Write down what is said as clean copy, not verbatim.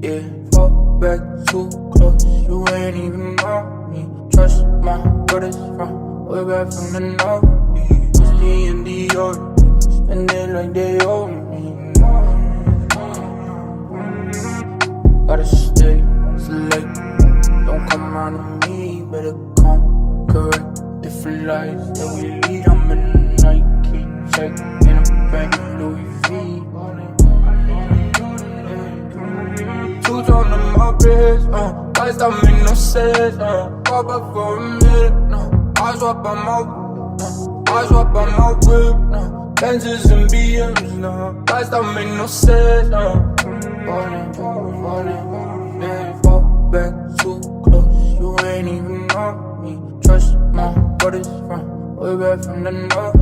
Yeah, fall back too close, you ain't even know me. Trust my brothers from way back from the north. Whiskey and Dior, spend it like they owe me. Gotta stay select, don't come around to me. Better come correct, different lives that we lead. I'm in a Nike check, in a bag of Louis V. Two-tone on my wrist, lights don't make no sense, pop up for a minute, I swap on my whip, Benzes and BMs, lights don't make no sense, falling, yeah, fall back too close, you ain't even know me. Trust my brothers from way back from the north.